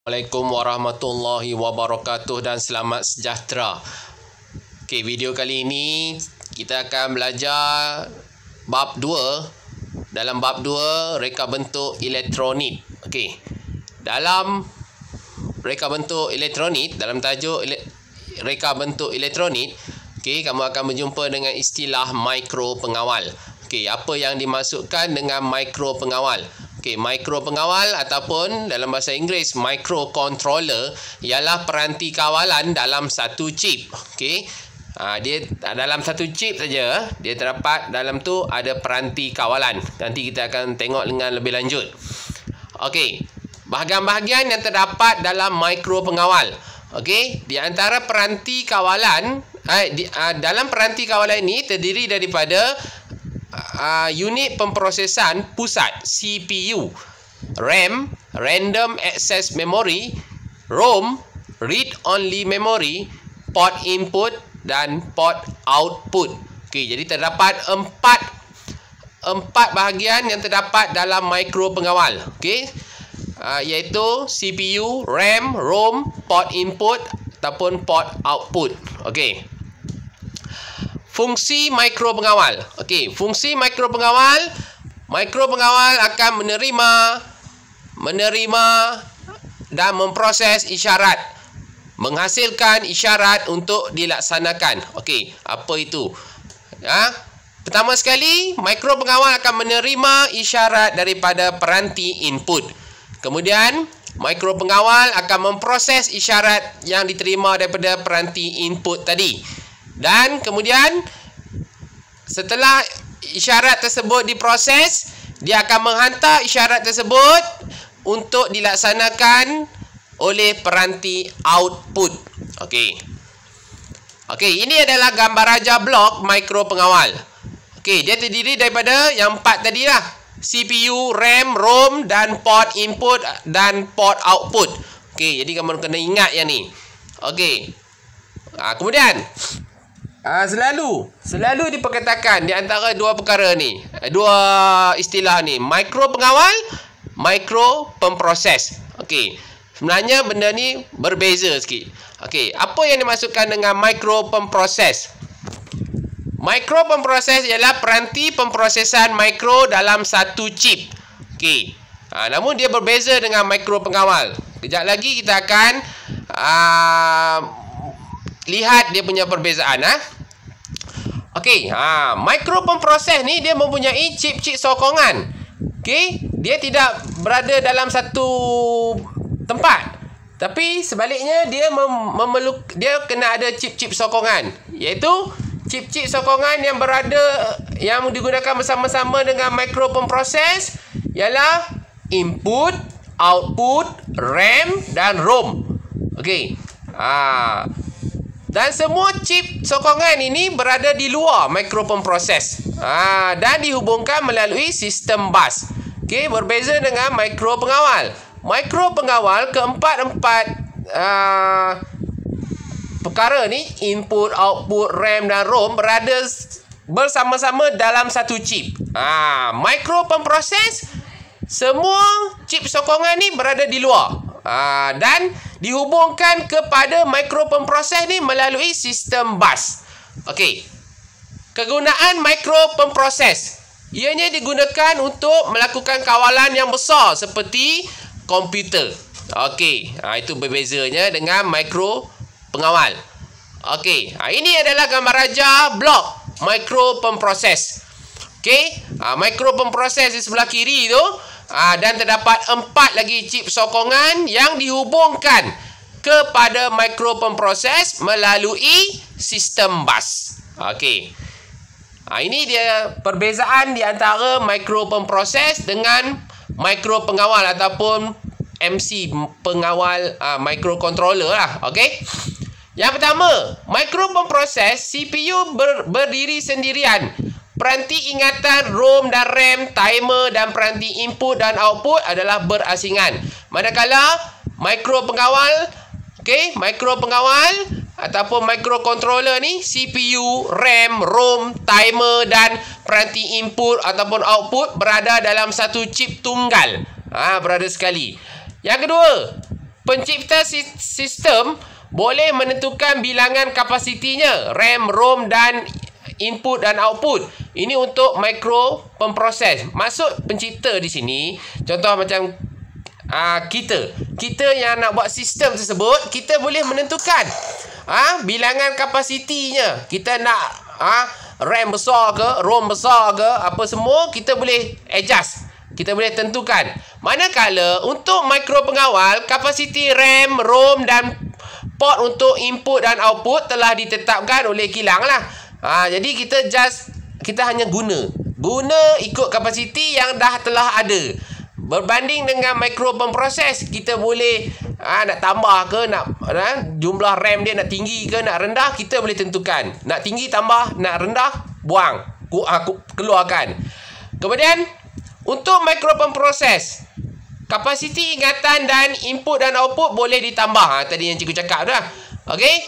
Assalamualaikum warahmatullahi wabarakatuh dan selamat sejahtera. Okey, video kali ini kita akan belajar bab 2. Dalam bab 2, reka bentuk elektronik. Okey. Dalam reka bentuk elektronik, dalam tajuk reka bentuk elektronik, okey, kamu akan berjumpa dengan istilah mikro pengawal. Okey, apa yang dimaksudkan dengan mikro pengawal? Okey, mikro pengawal ataupun dalam bahasa Inggeris microcontroller ialah peranti kawalan dalam satu chip. Okey. Dia dalam satu chip saja, dia terdapat dalam tu ada peranti kawalan. Nanti kita akan tengok dengan lebih lanjut. Okey. Bahagian-bahagian yang terdapat dalam mikro pengawal. Okey, di antara peranti kawalan, dalam peranti kawalan ini terdiri daripada unit pemprosesan pusat CPU, RAM, Random Access Memory, ROM, Read Only Memory, port input dan port output. Okey, jadi terdapat empat bahagian yang terdapat dalam mikro pengawal. Okey, iaitu CPU, RAM, ROM, port input ataupun port output. Okey. Fungsi mikro pengawal. Okey, fungsi mikro pengawal akan menerima dan memproses isyarat, menghasilkan isyarat untuk dilaksanakan. Okey, apa itu? Pertama sekali, mikro pengawal akan menerima isyarat daripada peranti input. Kemudian, mikro pengawal akan memproses isyarat yang diterima daripada peranti input tadi. Dan kemudian setelah isyarat tersebut diproses, dia akan menghantar isyarat tersebut untuk dilaksanakan oleh peranti output. Okey. Okey, ini adalah gambar raja blok mikro pengawal. Okey, dia terdiri daripada yang 4 tadi lah. CPU, RAM, ROM dan port input dan port output. Okey, jadi kamu kena ingat yang ni. Okey. Kemudian Selalu diperkatakan di antara dua perkara ni, dua istilah ni, mikro pengawal, mikro pemproses. Okey. Sebenarnya benda ni berbeza sikit. Okey, apa yang dimaksudkan dengan mikro pemproses? Mikro pemproses ialah peranti pemprosesan mikro dalam satu chip. Okey. Namun dia berbeza dengan mikro pengawal. Kejap lagi kita akan lihat dia punya perbezaan. Okey, mikro pemproses ni dia mempunyai chip-chip sokongan. Okey, dia tidak berada dalam satu tempat. Tapi sebaliknya dia dia kena ada chip-chip sokongan, iaitu chip-chip sokongan yang digunakan bersama-sama dengan mikro pemproses ialah input, output, RAM dan ROM. Okey. Dan semua chip sokongan ini berada di luar mikro pemproses. Dan dihubungkan melalui sistem bus. Okey, berbeza dengan mikro pengawal. Mikro pengawal keempat-empat perkara ni, input, output, RAM dan ROM berada bersama-sama dalam satu chip. Mikro pemproses, semua chip sokongan ni berada di luar. Dan dihubungkan kepada mikro pemproses ni melalui sistem bus. Okey. Kegunaan mikro pemproses, ianya digunakan untuk melakukan kawalan yang besar seperti komputer. Okey. Itu berbezanya dengan mikro pengawal. Okey. Ini adalah gambar raja blok mikro pemproses. Okey. Mikro pemproses di sebelah kiri tu. Dan terdapat 4 lagi chip sokongan yang dihubungkan kepada mikro pemproses melalui sistem bus. Okey. Ini dia perbezaan di antara mikro pemproses dengan mikro pengawal ataupun MC, pengawal microcontroller lah. Okey. Yang pertama, mikro pemproses CPU berdiri sendirian. Peranti ingatan ROM dan RAM, timer dan peranti input dan output adalah berasingan. Manakala mikro pengawal, mikro pengawal ataupun microcontroller ni, CPU, RAM, ROM, timer dan peranti input ataupun output berada dalam satu chip tunggal. Berada sekali. Yang kedua, pencipta sistem boleh menentukan bilangan kapasitinya, RAM, ROM dan input dan output. Ini untuk mikro pemproses. Maksud pencipta di sini, contoh macam kita yang nak buat sistem tersebut, kita boleh menentukan bilangan kapasitinya. Kita nak RAM besar ke, ROM besar ke, apa semua kita boleh adjust. Kita boleh tentukan. Manakala untuk mikro pengawal, kapasiti RAM, ROM dan port untuk input dan output telah ditetapkan oleh kilang lah. Jadi kita hanya guna ikut kapasiti yang telah ada. Berbanding dengan mikro pemproses, kita boleh nak tambah ke, nak jumlah RAM dia nak tinggi ke, nak rendah, kita boleh tentukan. Nak tinggi tambah, nak rendah buang, keluarkan. Kemudian untuk mikro pemproses, kapasiti ingatan dan input dan output boleh ditambah. Tadi yang cikgu cakap dah. Okey.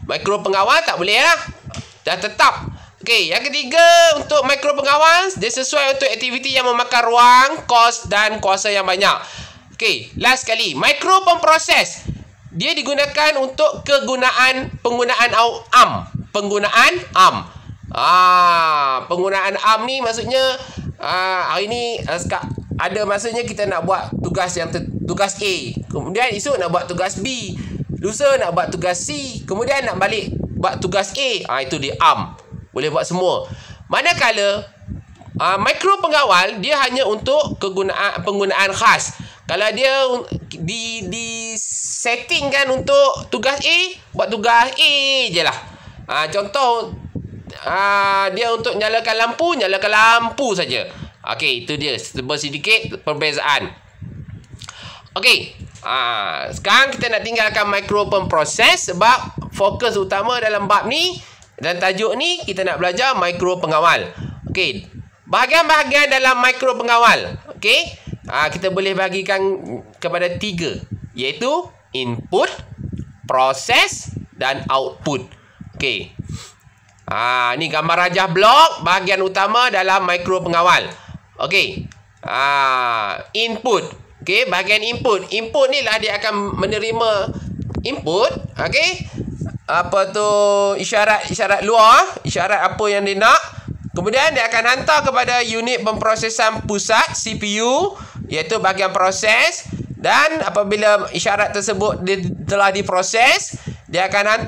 Mikro pengawal tak boleh lah. Dah tetap. Okey, yang ketiga, untuk mikro pengawal, dia sesuai untuk aktiviti yang memakan ruang, kos dan kuasa yang banyak. Okey, last sekali, mikro pemproses. Dia digunakan untuk penggunaan AM. Penggunaan AM ni maksudnya hari ni ada maksudnya kita nak buat tugas A, kemudian esok nak buat tugas B, lusa nak buat tugas C, kemudian nak balik buat tugas A. Itu dia AM. Boleh buat semua. Manakala mikro pengawal, dia hanya untuk penggunaan khas. Kalau dia di settingkan untuk tugas A, buat tugas A je lah. Contoh dia untuk nyalakan lampu saja. Okey, itu dia sedikit perbezaan. Okey, sekarang kita nak tinggalkan mikro pemproses sebab fokus utama dalam bab ni dan tajuk ni kita nak belajar mikro pengawal. Okey, bahagian-bahagian dalam mikro pengawal. Okey, kita boleh bagikan kepada 3, iaitu input, proses dan output. Okey. Ni gambar rajah blok bahagian utama dalam mikro pengawal. Okey. Input. Okey, bahagian input. Input ni lah dia akan menerima input. Okey. Apa tu isyarat luar, isyarat apa yang dia nak. Kemudian dia akan hantar kepada unit pemprosesan pusat CPU, iaitu bahagian proses, dan apabila isyarat tersebut telah diproses, dia akan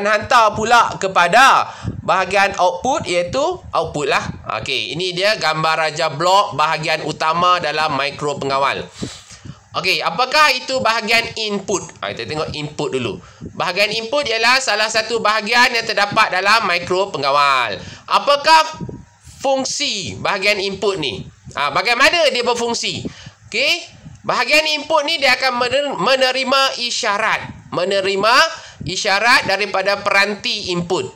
hantar pula kepada bahagian output, iaitu output lah. Okey, ini dia gambar rajah blok bahagian utama dalam mikro pengawal. Okey, apakah itu bahagian input? Kita tengok input dulu. Bahagian input ialah salah satu bahagian yang terdapat dalam mikro pengawal. Apakah fungsi bahagian input ni? Bagaimana dia berfungsi? Okey, bahagian input ni dia akan menerima isyarat daripada peranti input.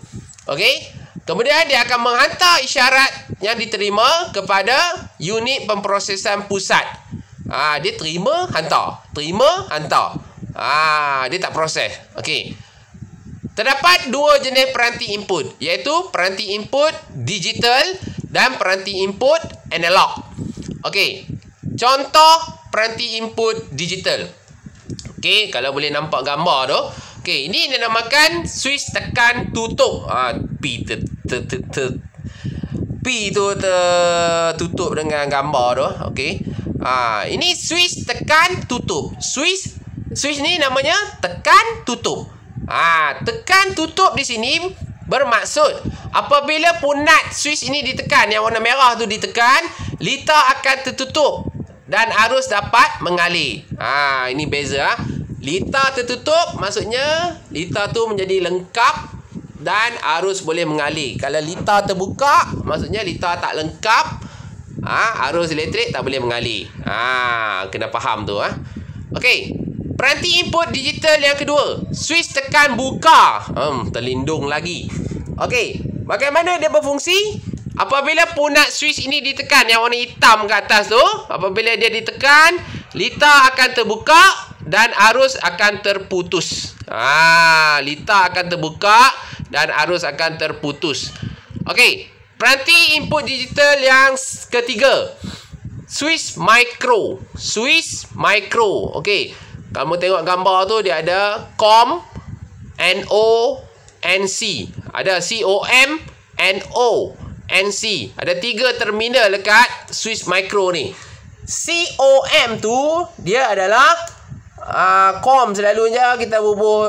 Okey, kemudian dia akan menghantar isyarat yang diterima kepada unit pemprosesan pusat. Dia terima, hantar. Dia tak proses. Okey. Terdapat 2 jenis peranti input, iaitu peranti input digital dan peranti input analog. Okey. Contoh peranti input digital. Okey, kalau boleh nampak gambar tu. Okey, ini dinamakan switch tekan tutup. P tu tertutup dengan gambar tu. Okey. Ini switch tekan tutup. Switch ni namanya tekan tutup. Tekan tutup di sini bermaksud apabila punat switch ini ditekan, yang warna merah tu ditekan, litar akan tertutup dan arus dapat mengalir. Ini beza. Litar tertutup maksudnya litar tu menjadi lengkap dan arus boleh mengalir. Kalau litar terbuka maksudnya litar tak lengkap, arus elektrik tak boleh mengalir. Kena faham tu. Okey, peranti input digital yang kedua, switch tekan buka. Terlindung lagi. Okey, bagaimana dia berfungsi? Apabila punat switch ini ditekan, yang warna hitam ke atas tu, apabila dia ditekan, litar akan terbuka dan arus akan terputus. Litar akan terbuka dan arus akan terputus. Okey, peranti input digital yang ketiga, Swiss Micro. Swiss Micro. Okey. Kamu tengok gambar tu, dia ada COM, NO, NC. Ada COM, NO, NC. Ada 3 terminal dekat Swiss Micro ni. COM tu dia adalah COM. Selalunya kita bubuh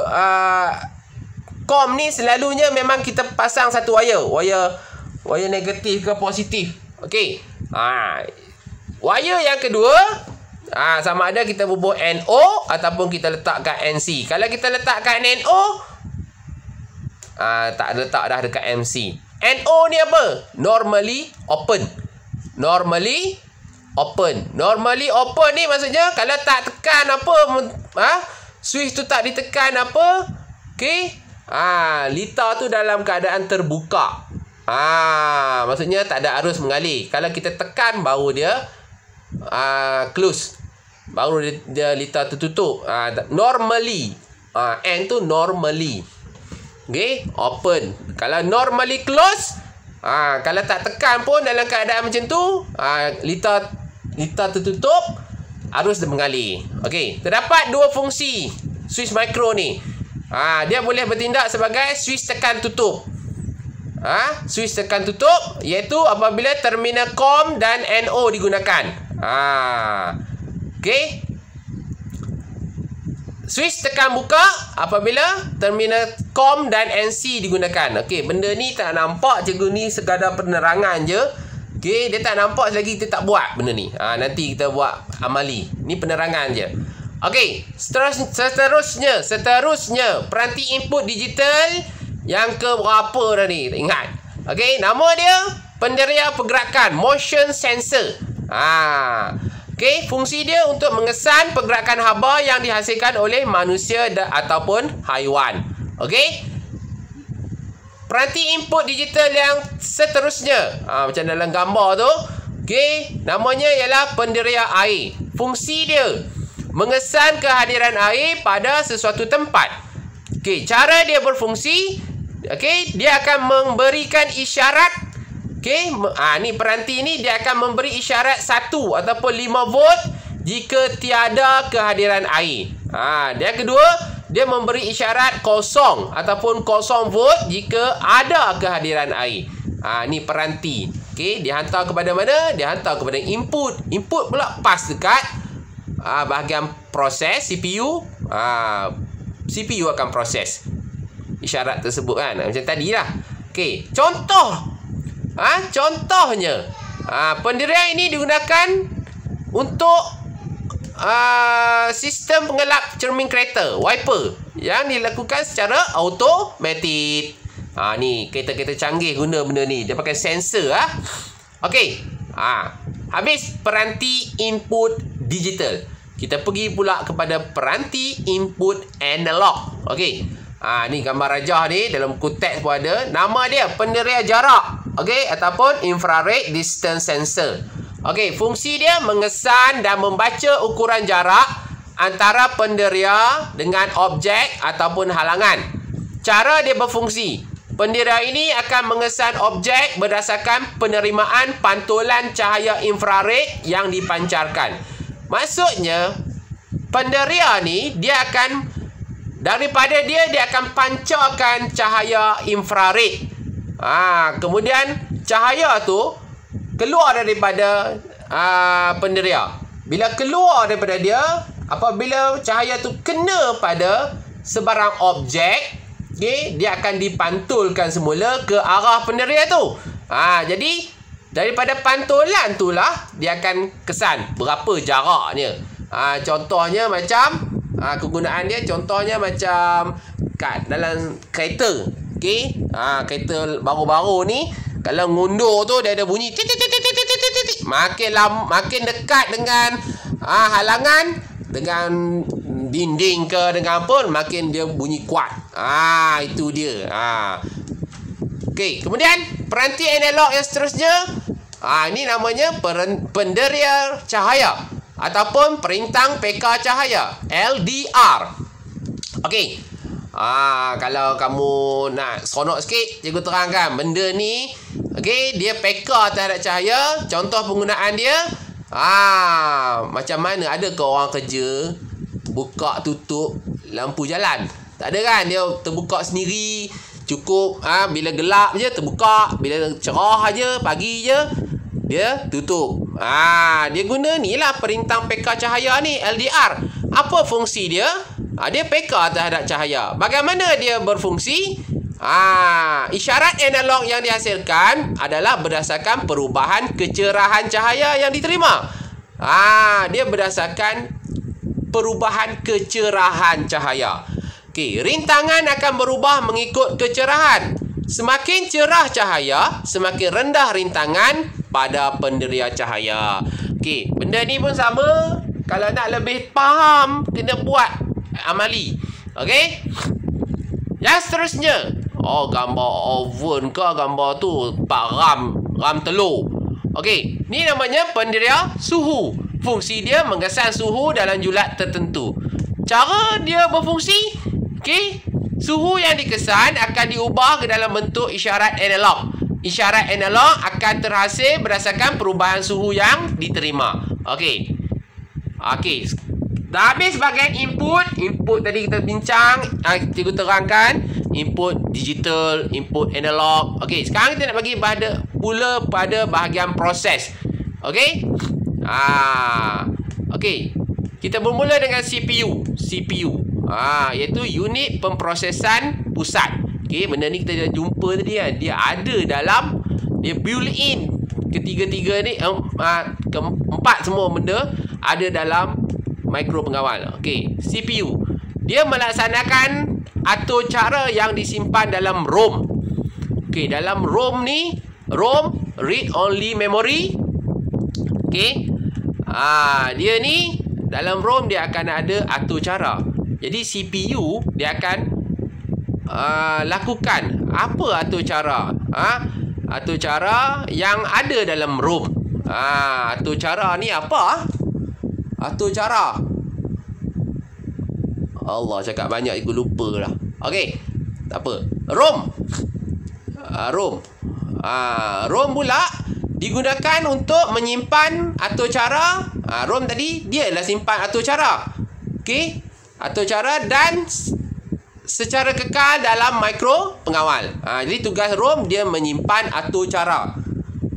COM ni selalunya memang kita pasang satu wire negatif ke positif. Okey. Wire yang kedua, sama ada kita bubuh NO ataupun kita letakkan NC. Kalau kita letakkan NO, tak letak dah dekat MC. NO ni apa? Normally open. Normally open. Normally open ni maksudnya kalau tak tekan apa, switch tu tak ditekan apa, okey, litar tu dalam keadaan terbuka. Maksudnya tak ada arus mengalir. Kalau kita tekan baru dia close. Baru dia litar tu tutup. Normally. N tu normally. Okay, open. Kalau normally close, kalau tak tekan pun dalam keadaan macam tu, litar tertutup, arus dia mengalir. Okey, terdapat 2 fungsi Swiss Micro ni. Dia boleh bertindak sebagai switch tekan tutup. Switch tekan tutup iaitu apabila terminal COM dan NO digunakan. Okey. Switch tekan buka apabila terminal COM dan NC digunakan. Okey, benda ni tak nampak cikgu ni sekadar penerangan je. Okey, dia tak nampak selagi kita tak buat benda ni. Nanti kita buat amali. Ni penerangan je. Okey, seterusnya peranti input digital yang ke berapa dah ni? Tak ingat. Okey, nama dia penderia pergerakan, motion sensor. Okey, fungsi dia untuk mengesan pergerakan haba yang dihasilkan oleh manusia ataupun haiwan. Okey. Peranti input digital yang seterusnya, macam dalam gambar tu, okey, namanya ialah penderia air. Fungsi dia mengesan kehadiran air pada sesuatu tempat. Okey, cara dia berfungsi, okey, dia akan memberikan isyarat. Okey, ni peranti ni dia akan memberi isyarat 1 ataupun 5 volt jika tiada kehadiran air. Dia kedua, dia memberi isyarat 0 ataupun 0 volt jika ada kehadiran air. Ni peranti. Okey, dia hantar kepada mana? Dia hantar kepada input. Input pula pas dekat bahagian proses CPU. CPU akan proses isyarat tersebut kan, macam tadi lah. Okey, contohnya penderia ini digunakan untuk sistem pengelap cermin kereta, wiper, yang dilakukan secara automatik. Ni kereta-kereta canggih guna benda ni, dia pakai sensor. Okey, habis peranti input digital. Kita pergi pula kepada peranti input analog. Okey, ni gambar rajah ni, dalam buku teks pun ada. Nama dia penderia jarak, okey, ataupun infrared distance sensor. Okey, fungsi dia mengesan dan membaca ukuran jarak antara penderia dengan objek ataupun halangan. Cara dia berfungsi, penderia ini akan mengesan objek berdasarkan penerimaan pantulan cahaya infrared yang dipancarkan. Maksudnya, penderia ni dia akan, daripada dia akan pancarkan cahaya infrared. Kemudian cahaya tu keluar daripada penderia. Bila keluar daripada dia, apabila cahaya tu kena pada sebarang objek, okay, dia akan dipantulkan semula ke arah penderia tu. Jadi daripada pantulan itulah dia akan kesan berapa jaraknya. Contohnya macam kegunaan dia, contohnya macam kat dalam kereta. Okey, kereta baru-baru ni kalau ngundur tu dia ada bunyi makin dekat dengan halangan, dengan dinding ke dengan apa, makin dia bunyi kuat. Itu dia. Okey, kemudian peranti analog yang seterusnya, ini namanya penderia cahaya ataupun perintang peka cahaya, LDR. Okey, kalau kamu nak seronok sikit, cikgu terangkan benda ni. Okey, dia peka terhadap cahaya. Contoh penggunaan dia, Macam mana ada ke orang kerja buka tutup lampu jalan? Tak ada kan? Dia terbuka sendiri. Cukup bila gelap je terbuka, bila cerah je pagi je dia tutup. Dia guna ni lah perintah peka cahaya ni, LDR. Apa fungsi dia? Dia peka terhadap cahaya. Bagaimana dia berfungsi? Isyarat analog yang dihasilkan adalah berdasarkan perubahan kecerahan cahaya yang diterima. Dia berdasarkan perubahan kecerahan cahaya. Okey, rintangan akan berubah mengikut kecerahan. Semakin cerah cahaya, semakin rendah rintangan pada penderia cahaya. Okey, benda ni pun sama. Kalau nak lebih faham, kena buat amali. Okey? Yang seterusnya. Gambar oven ke gambar tu 4 ram telur. Okey, ni namanya penderia suhu. Fungsi dia mengesan suhu dalam julat tertentu. Cara dia berfungsi, okey, suhu yang dikesan akan diubah ke dalam bentuk isyarat analog. Isyarat analog akan terhasil berdasarkan perubahan suhu yang diterima. Okey. Dah habis bahagian input. Input tadi kita bincang, cikgu terangkan input digital, input analog. Okey, sekarang kita nak bagi pula pada bahagian proses. Okey? Okey. Kita bermula dengan CPU. Iaitu unit pemprosesan pusat. Okey, benda ni kita dah jumpa tadi kan. Dia ada dalam, dia built in. Ketiga-tiga ni, keempat semua benda ada dalam mikro pengawal. Okey, CPU. Dia melaksanakan atur cara yang disimpan dalam ROM. Okey, dalam ROM ni, ROM, read only memory. Okey. Dia ni dalam ROM dia akan ada atur cara. Jadi CPU dia akan lakukan apa atur cara? Atur cara yang ada dalam ROM. Atur cara ni apa? Atur cara. Allah, cakap banyak ikut lupa lah. Okey, tak apa. ROM. ROM pula digunakan untuk menyimpan atur cara. ROM tadi dia lah simpan atur cara. Okey, atur cara dan secara kekal dalam mikro pengawal. Jadi tugas ROM dia menyimpan atur cara.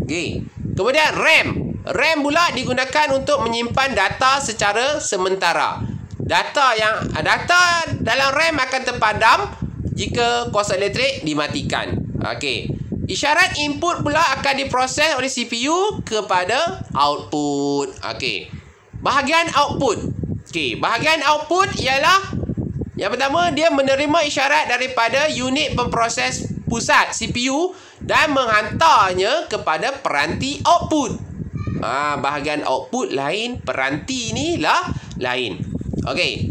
Okey. Kemudian RAM pula digunakan untuk menyimpan data secara sementara. Data dalam RAM akan terpadam jika kuasa elektrik dimatikan. Okey. Isyarat input pula akan diproses oleh CPU kepada output. Okey. Bahagian output. Okey, bahagian output ialah yang pertama, dia menerima isyarat daripada unit pemproses pusat CPU dan menghantarnya kepada peranti output. Bahagian output lain, peranti ni lah lain. Okey.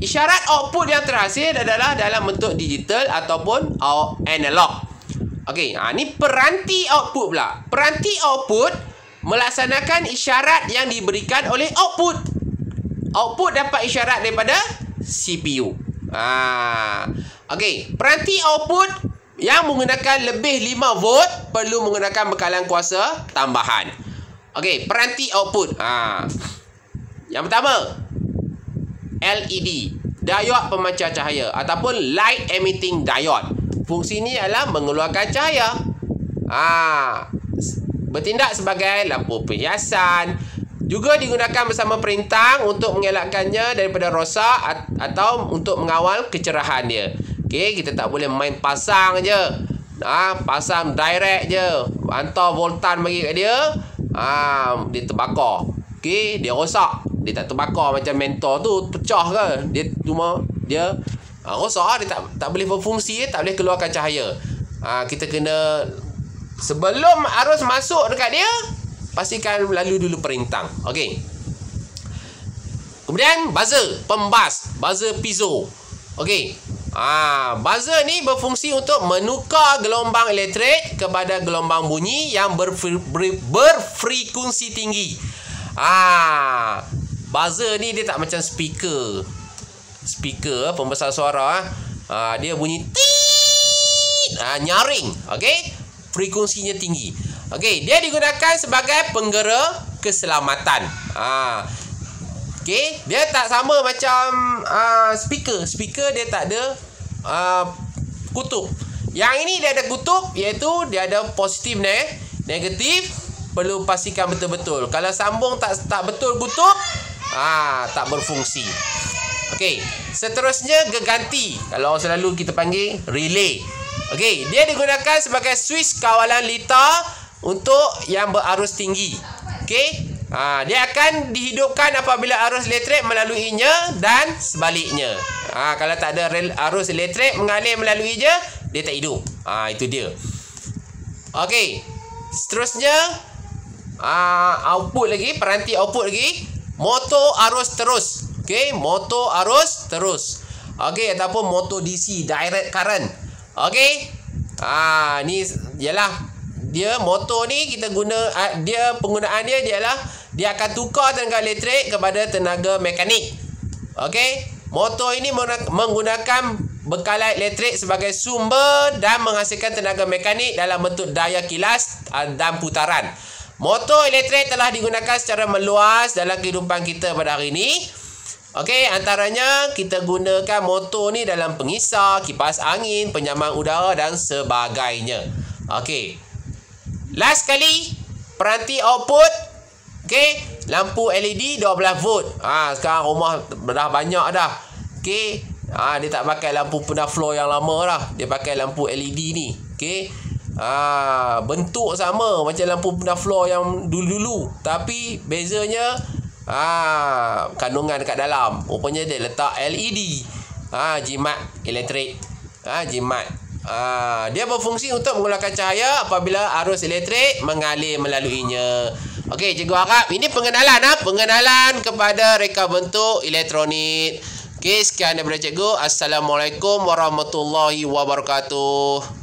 Isyarat output yang terhasil adalah dalam bentuk digital ataupun analog. Okey, ni peranti output pula. Peranti output melaksanakan isyarat yang diberikan oleh output. Output dapat isyarat daripada CPU. Okey, peranti output yang menggunakan lebih 5 volt perlu menggunakan bekalan kuasa tambahan. Okey, peranti output. Yang pertama, LED, diode pemancar cahaya ataupun light emitting diode. Fungsi ni adalah mengeluarkan cahaya. Bertindak sebagai lampu perhiasan. Juga digunakan bersama perintang untuk mengelakkannya daripada rosak atau untuk mengawal kecerahan dia. Okey, kita tak boleh main pasang je. Pasang direct je. Hantar voltan bagi kat dia. Dia terbakar. Okey, dia rosak. Dia tak terbakar macam mentor tu pecah ke. Dia cuma rosak, dia tak boleh berfungsi, tak boleh keluarkan cahaya. Kita kena, sebelum arus masuk dekat dia, pastikan lalu dulu perintang. Okey. Kemudian buzzer, pembas, buzzer piezo. Okey. Buzzer ni berfungsi untuk menukar gelombang elektrik kepada gelombang bunyi yang berfrekuensi tinggi. Buzzer ni dia tak macam speaker pembesar suara. Dia bunyi tiit, nyaring. Okey, frekuensinya tinggi. Okey, dia digunakan sebagai penggera keselamatan. Okey, dia tak sama macam speaker. Speaker dia tak ada kutub. Yang ini dia ada kutub, iaitu dia ada positif negatif. Perlu pastikan betul-betul. Kalau sambung tak betul kutub, tak berfungsi. Okey, seterusnya geganti. Kalau selalu kita panggil relay. Okey, dia digunakan sebagai switch kawalan lita untuk yang berarus tinggi. Okey, dia akan dihidupkan apabila arus elektrik melaluinya dan sebaliknya. Kalau tak ada arus elektrik mengalir melaluinya, dia tak hidup. Itu dia. Okey, seterusnya output lagi, peranti output lagi, motor arus terus. Okey, motor arus terus. Okey, ataupun motor DC, direct current. Okey, ni ialah dia motor ni kita guna, dia penggunaan dia ialah dia akan tukar tenaga elektrik kepada tenaga mekanik. Okey, motor ini menggunakan bekalan elektrik sebagai sumber dan menghasilkan tenaga mekanik dalam bentuk daya kilas dan putaran. Motor elektrik telah digunakan secara meluas dalam kehidupan kita pada hari ini. Okey, antaranya kita gunakan motor ni dalam pengisar, kipas angin, penyaman udara dan sebagainya. Okey, last kali, peranti output. Okey, lampu LED 12 volt. Sekarang rumah dah banyak dah. Okey, dia tak pakai lampu pena floor yang lama dah. Dia pakai lampu LED ni. Okey, bentuk sama macam lampu pena floor yang dulu-dulu, tapi bezanya kandungan dekat dalam. Rupanya dia letak LED. Jimat elektrik. Jimat. Dia berfungsi untuk menggunakan cahaya apabila arus elektrik mengalir melaluinya. Okey, cikgu harap ini pengenalan kepada reka bentuk elektronik. Okey, sekian daripada cikgu. Assalamualaikum warahmatullahi wabarakatuh.